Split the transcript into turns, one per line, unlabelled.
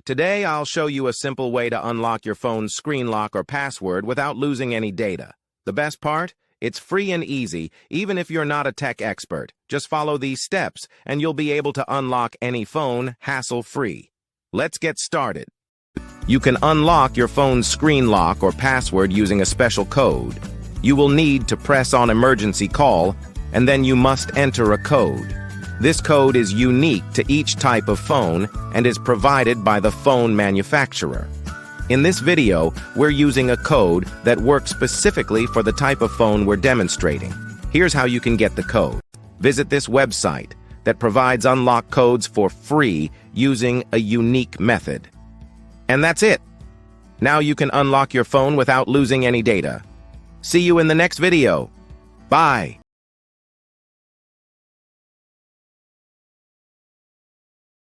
Today, I'll show you a simple way to unlock your phone's screen lock or password without losing any data. The best part? It's free and easy, even if you're not a tech expert. Just follow these steps, and you'll be able to unlock any phone hassle-free. Let's get started. You can unlock your phone's screen lock or password using a special code. You will need to press on emergency call, and then you must enter a code. This code is unique to each type of phone and is provided by the phone manufacturer. In this video, we're using a code that works specifically for the type of phone we're demonstrating. Here's how you can get the code. Visit this website that provides unlock codes for free using a unique method. And that's it. Now you can unlock your phone without losing any data. See you in the next video. Bye.